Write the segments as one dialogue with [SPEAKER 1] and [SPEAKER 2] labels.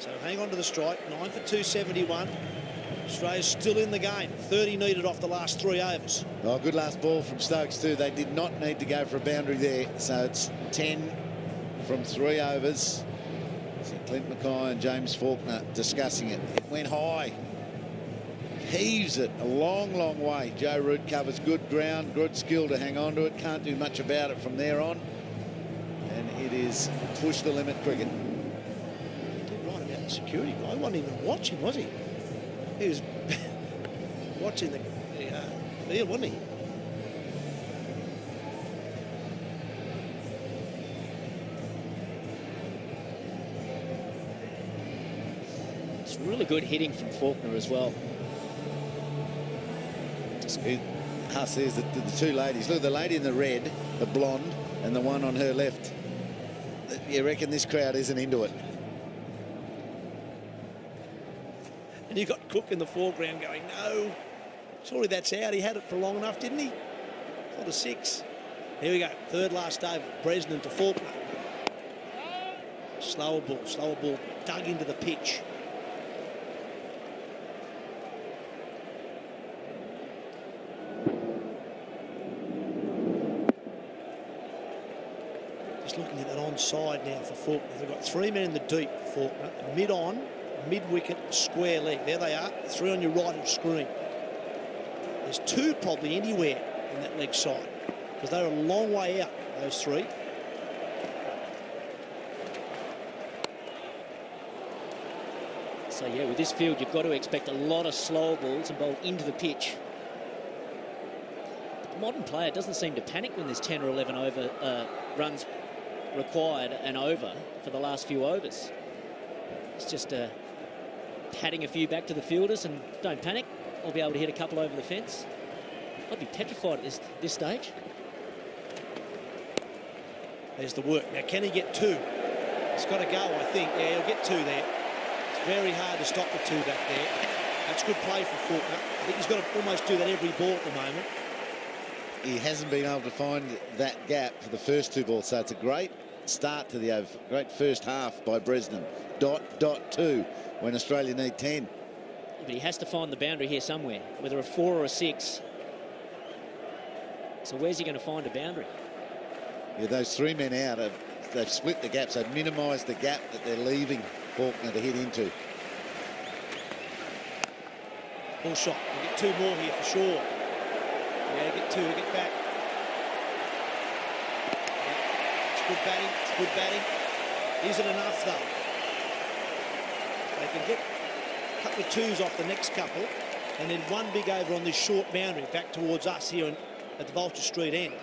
[SPEAKER 1] So hang on to the strike. 9 for 271. Australia's still in the game. 30 needed off the last 3 overs.
[SPEAKER 2] Oh, good last ball from Stokes too. They did not need to go for a boundary there. So it's 10 from 3 overs. So Clint Mackay and James Faulkner discussing it. It went high. Heaves it a long, long way. Joe Root covers good ground, good skill to hang on to it. Can't do much about it from there on. And it is push the limit cricket.
[SPEAKER 1] He did right about the security guy. He wasn't even watching, was he? He was watching the field, wasn't he?
[SPEAKER 3] It's really good hitting from Faulkner as well.
[SPEAKER 2] There's the 2 ladies. Look, the lady in the red, the blonde, and the one on her left. You reckon this crowd isn't into it?
[SPEAKER 1] And you got Cook in the foreground going, no, surely that's out. He had it for long enough, didn't he? Sort of 6. Here we go. 3rd last over. Brisbane to Faulkner. Slower ball dug into the pitch. Just looking at that onside now for Faulkner. They've got 3 men in the deep, Faulkner. Mid-on. Mid-wicket, square leg. There they are. 3 on your right of screen. There's 2 probably anywhere in that leg side because they're a long way out, those 3.
[SPEAKER 3] So, yeah, with this field, you've got to expect a lot of slower balls and bowled into the pitch. The modern player doesn't seem to panic when there's 10 or 11 over runs required and over for the last few overs. It's just patting a few back to the fielders and don't panic. I'll be able to hit a couple over the fence. I'd be petrified at this stage.
[SPEAKER 1] There's the work. Now, can he get 2? He's got to go, I think. Yeah, he'll get 2 there. It's very hard to stop the 2 back there. That's good play for Faulkner. I think he's got to almost do that every ball at the moment.
[SPEAKER 2] He hasn't been able to find that gap for the first 2 balls, so it's a great start to the over. Great first half by Brisbane. .2 when Australia need 10.
[SPEAKER 3] But he has to find the boundary here somewhere, whether a 4 or a 6. So where's he going to find a boundary?
[SPEAKER 2] Yeah, those 3 men out, they've split the gaps. They've minimised the gap that they're leaving Faulkner to hit into.
[SPEAKER 1] Full shot. We'll get 2 more here for sure. Yeah, get 2, get back. Yeah. It's good batting, it's good batting. Is it enough though? They can get a couple of 2s off the next couple and then 1 big over on this short boundary back towards us here at the Vulture Street end.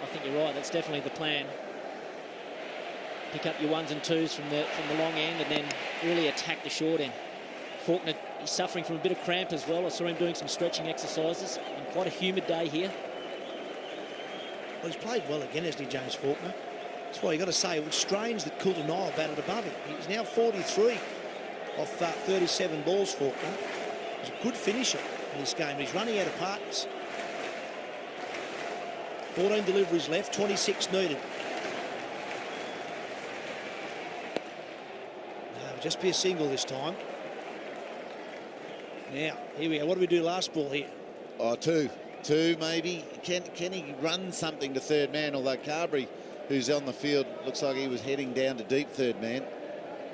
[SPEAKER 3] I think you're right. That's definitely the plan. Pick up your 1s and 2s from the long end and then really attack the short end. Faulkner, he's suffering from a bit of cramp as well. I saw him doing some stretching exercises in quite a humid day here.
[SPEAKER 1] Well, he's played well again, hasn't he, James Faulkner? That's why you've got to say it was strange that Coulter Nile batted above him. He's now 43 off 37 balls, Faulkner. He's a good finisher in this game. He's running out of partners. 14 deliveries left, 26 needed. No, it'll just be a single this time. Now, here we go. What did we do last ball here?
[SPEAKER 2] Oh, 2 maybe. Can he run something to 3rd man? Although Carberry, who's on the field, looks like he was heading down to deep 3rd man.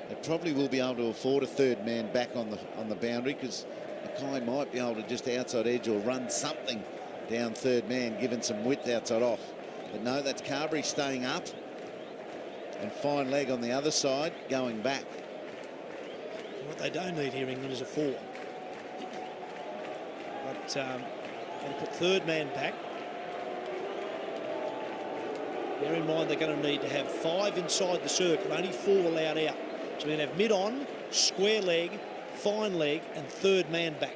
[SPEAKER 2] They probably will be able to afford a 3rd man back on the boundary because Mackay might be able to just outside edge or run something down 3rd man, given some width outside off. But no, that's Carberry staying up and fine leg on the other side going back.
[SPEAKER 1] What they don't need here, England, is a 4. But going to put 3rd man back. Bear in mind they're going to need to have 5 inside the circle, only 4 allowed out. So we're going to have mid-on, square leg, fine leg, and 3rd man back.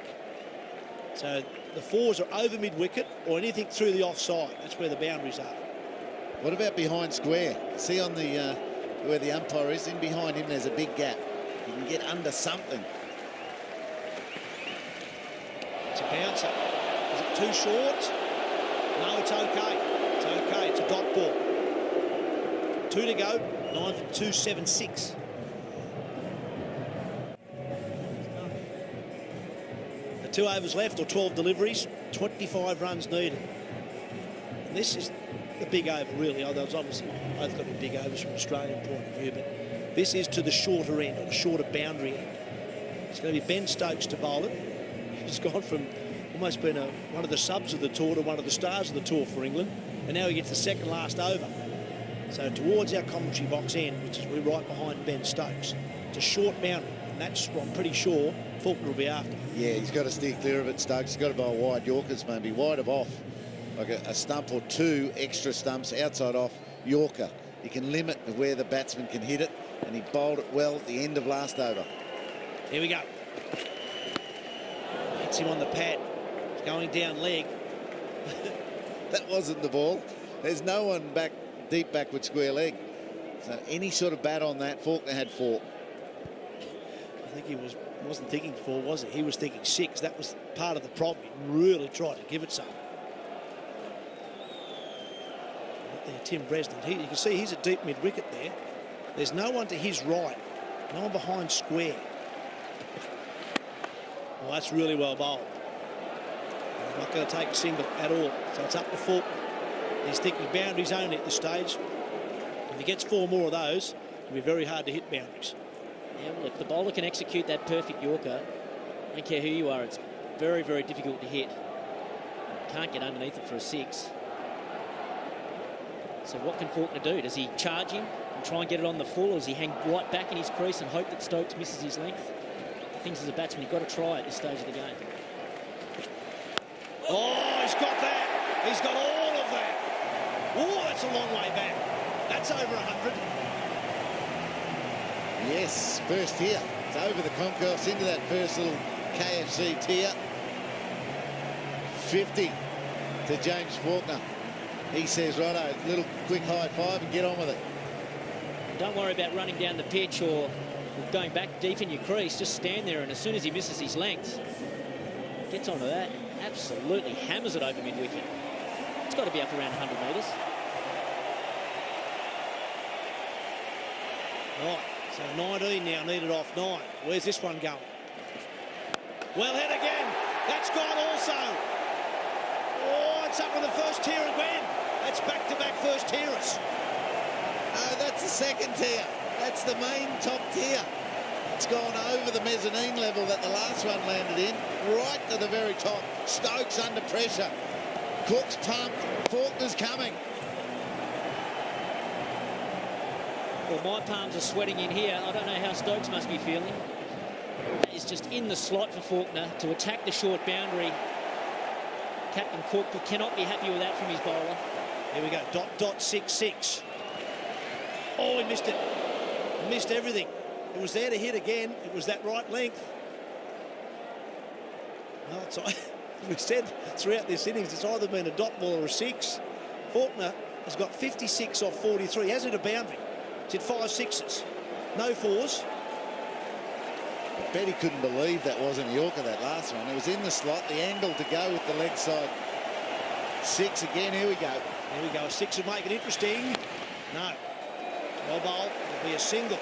[SPEAKER 1] So the 4s are over mid-wicket or anything through the offside. That's where the boundaries are.
[SPEAKER 2] What about behind square? See on the where the umpire is, in behind him there's a big gap. You can get under something.
[SPEAKER 1] It's a bouncer. Is it too short? No, it's okay. It's okay. It's a dot ball. 2 to go, 9 for 276. The 2 overs left, or 12 deliveries, 25 runs needed. And this is the big over, really. Oh, those obviously both got to be big overs from an Australian point of view, but this is to the shorter end, or the shorter boundary end. It's going to be Ben Stokes to bowl it. He's gone from almost being one of the subs of the tour to one of the stars of the tour for England, and now he gets the second last over. So towards our commentary box end, which is we're right behind Ben Stokes, it's a short boundary, and that's what I'm pretty sure Faulkner will be after.
[SPEAKER 2] Yeah, he's got to steer clear of it, Stokes. He's got to bowl wide Yorkers, maybe wide of off, like a stump or 2 extra stumps outside off Yorker. He can limit where the batsman can hit it, and he bowled it well at the end of last over.
[SPEAKER 1] Here we go. Hits him on the pad. It's going down leg.
[SPEAKER 2] That wasn't the ball. There's no one back deep back with square leg. So any sort of bat on that, Faulkner had 4.
[SPEAKER 1] I think he wasn't thinking 4, was he? He was thinking 6. That was part of the problem. He really tried to give it some. Right there, Tim Bresnan. You can see he's a deep mid-wicket there. There's no one to his right. No one behind square. Well, that's really well bowled. He's not going to take a single at all. So it's up to Faulkner. He's thinking boundaries only at this stage. If he gets 4 more of those, it'll be very hard to hit boundaries.
[SPEAKER 3] Yeah, well, if the bowler can execute that perfect Yorker, I don't care who you are, it's very, very difficult to hit. Can't get underneath it for a 6. So what can Faulkner do? Does he charge him and try and get it on the full, or does he hang right back in his crease and hope that Stokes misses his length? I think as a batsman, you've got to try at this stage of the game.
[SPEAKER 1] Oh, he's got that. He's got all of that. Oh, that's a long way back. That's over 100.
[SPEAKER 2] Yes, first tier. It's over the concourse into that first little KFC tier. 50 to James Faulkner. He says, righto, little quick high five and get on with it.
[SPEAKER 3] Don't worry about running down the pitch or going back deep in your crease. Just stand there, and as soon as he misses his length, gets onto that, absolutely hammers it over mid-wicket. It's got to be up around 100 metres.
[SPEAKER 1] Right, so 19 now, needed off 9. Where's this one going? Well hit again. That's gone also. Oh, it's up on the first tier again. That's back-to-back first tiers.
[SPEAKER 2] No, that's the second tier. That's the main top tier. It's gone over the mezzanine level that the last one landed in, right to the very top. Stokes under pressure. Cook's pumped. Faulkner's coming.
[SPEAKER 3] Well, my palms are sweating in here. I don't know how Stokes must be feeling. It's just in the slot for Faulkner to attack the short boundary. Captain Cook cannot be happy with that from his bowler.
[SPEAKER 1] Here we go, .66. Oh, he missed it. Missed everything. It was there to hit again. It was that right length. Well, it's, we said throughout this innings, it's either been a dot ball or a 6. Faulkner has got 56 off 43. He hasn't hit a boundary. He's hit 5 6s. No 4s.
[SPEAKER 2] I bet he couldn't believe that wasn't a Yorker, that last one. It was in the slot, the angle to go with the leg side. 6 again, here we go.
[SPEAKER 1] Here we go, a 6 would make it interesting. No. Well bowled, it'll be a single.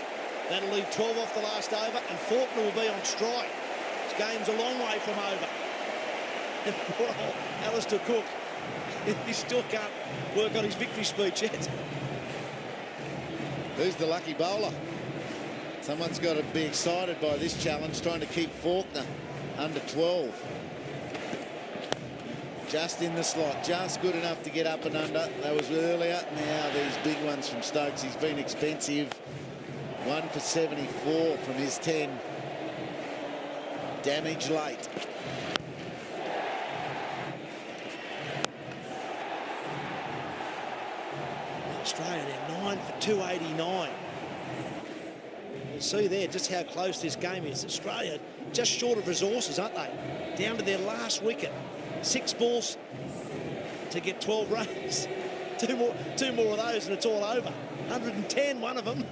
[SPEAKER 1] That'll leave 12 off the last over, and Faulkner will be on strike. This game's a long way from over. And poor old Alistair Cook, he still can't work on his victory speech yet.
[SPEAKER 2] Who's the lucky bowler? Someone's got to be excited by this challenge, trying to keep Faulkner under 12. Just in the slot, just good enough to get up and under. That was earlier. Now these big ones from Stokes. He's been expensive. 1 for 74 from his 10. Damage late.
[SPEAKER 1] Australia there, 9 for 289. You see there just how close this game is. Australia just short of resources, aren't they? Down to their last wicket. 6 balls to get 12 runs. Two more of those and it's all over. 110, one of them.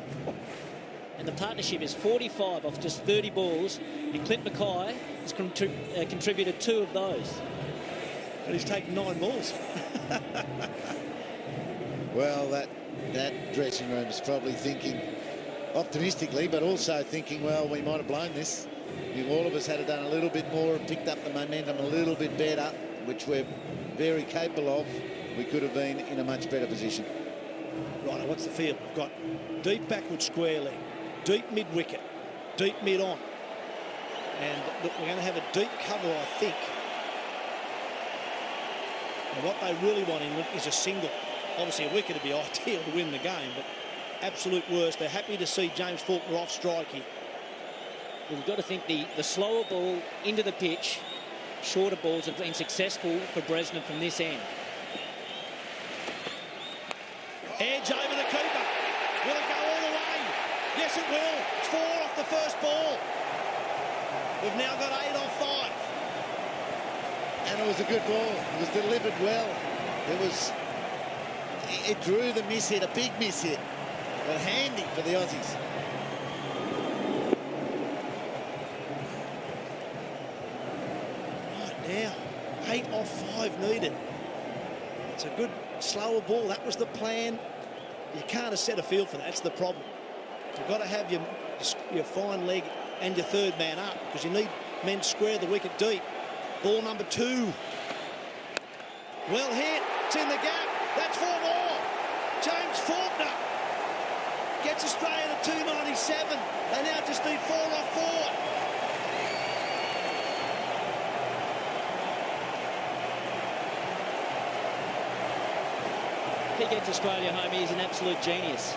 [SPEAKER 3] And the partnership is 45 off just 30 balls, and Clint Mackay has contributed 2 of those.
[SPEAKER 1] And he's taken 9 balls.
[SPEAKER 2] Well, that dressing room is probably thinking optimistically, but also thinking, well, we might have blown this. If all of us had done a little bit more and picked up the momentum a little bit better, which we're very capable of, we could have been in a much better position.
[SPEAKER 1] Right, what's the field? We've got deep backward square leg, deep mid-wicket, deep mid-on. And look, we're going to have a deep cover, I think. And what they really want in is a single. Obviously, a wicket would be ideal to win the game, but absolute worst. They're happy to see James Faulkner off strike here.
[SPEAKER 3] We've got to think the slower ball into the pitch, shorter balls have been successful for Brisbane from this end.
[SPEAKER 1] Edge over the keeper. Will it go all the way? Yes, it will. It's 4 off the first ball. We've now got 8 off 5.
[SPEAKER 2] And it was a good ball. It was delivered well. It drew the miss hit, a big miss hit, but handy for the Aussies.
[SPEAKER 1] Right now, 8 off 5 needed. It's a good slower ball. That was the plan. You can't have set a field for that. That's the problem. You've got to have your fine leg and your third man up, because you need men to square the wicket deep. Ball number 2. Well hit. It's in the gap. That's 4 more. James Faulkner gets Australia to 297. They now just need 4 off 4.
[SPEAKER 3] If he gets Australia home, he is an absolute genius.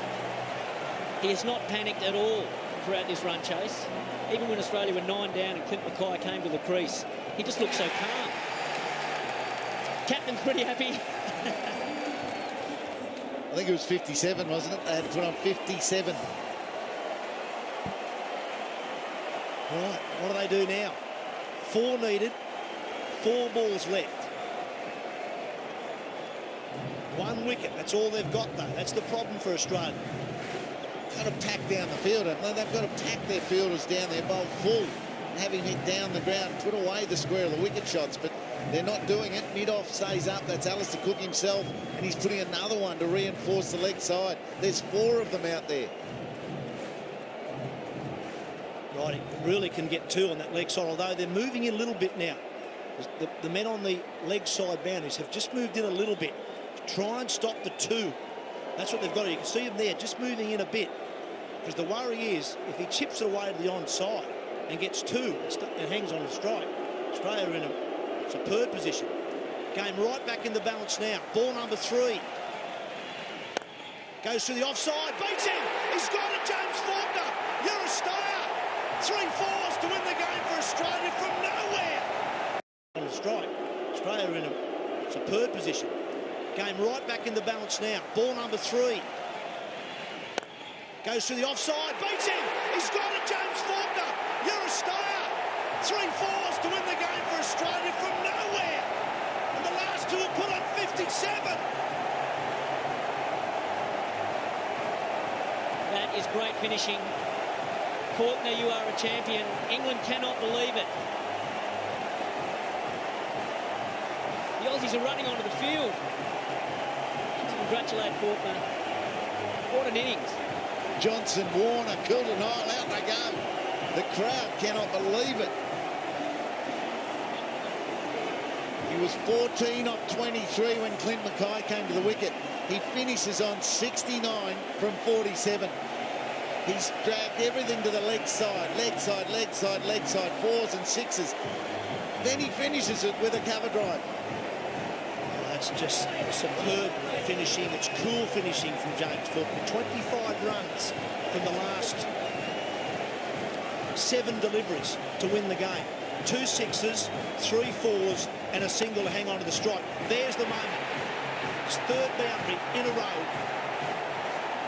[SPEAKER 3] He has not panicked at all throughout this run chase. Even when Australia were 9 down and Clint Mackay came to the crease, he just looked so calm. Captain's pretty happy.
[SPEAKER 2] I think it was 57, wasn't it? They had to put on 57.
[SPEAKER 1] Right, what do they do now? 4 needed, 4 balls left. 1 wicket, that's all they've got though. That's the problem for Australia.
[SPEAKER 2] Got to pack down the fielder. They've got to pack their fielders down their bowl full, and having hit down the ground, put away the square of the wicket shots, but they're not doing it. Mid-off stays up. That's Alistair Cook himself, and he's putting another one to reinforce the leg side. There's 4 of them out there.
[SPEAKER 1] Right, he really can get 2 on that leg side, although they're moving in a little bit now. The men on the leg side boundaries have just moved in a little bit to try and stop the 2. That's what they've got to. You can see them there just moving in a bit, because the worry is if he chips it away to the onside and gets 2 and hangs on the strike, Australia are in a superb position. Game right back in the balance now. Ball number 3 goes through the offside, beats him. He's got it, James Faulkner. You're a star. 3 fours to win the game for Australia from nowhere. On the strike, Australia are in a superb position. Game right back in the balance now. Ball number 3 goes through the offside, beats him. He's got it, James Faulkner. You're a star. 3 fours to win the game for Australia from nowhere. And the last 2 have put on 57.
[SPEAKER 3] That is great finishing. Faulkner, you are a champion. England cannot believe it. The Aussies are running onto the field. Congratulate Faulkner. What an innings.
[SPEAKER 2] Johnson, Warner, Coulter, Nile, out they go. The crowd cannot believe it. He was 14 off 23 when Clint Mackay came to the wicket. He finishes on 69 from 47. He's dragged everything to the leg side, leg side, leg side, leg side, 4s and 6s. Then he finishes it with a cover drive.
[SPEAKER 1] That's just superb finishing. It's cool finishing from James Faulkner. 25 runs from the last 7 deliveries to win the game. 2 6s, 3 4s, and a single to hang on to the strike. There's the moment. It's 3rd boundary in a row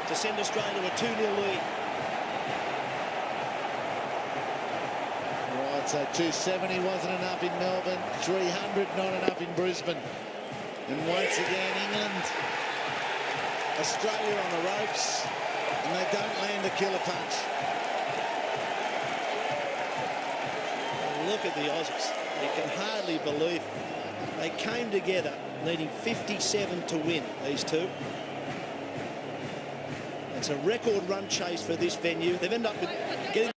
[SPEAKER 1] to send Australia to a 2-0 lead.
[SPEAKER 2] Right, so 270 wasn't enough in Melbourne, 300 not enough in Brisbane. And once again, England, Australia on the ropes, and they don't land a killer punch.
[SPEAKER 1] Look at the Aussies. You can hardly believe it. They came together needing 57 to win, these 2. It's a record run chase for this venue. They've ended up getting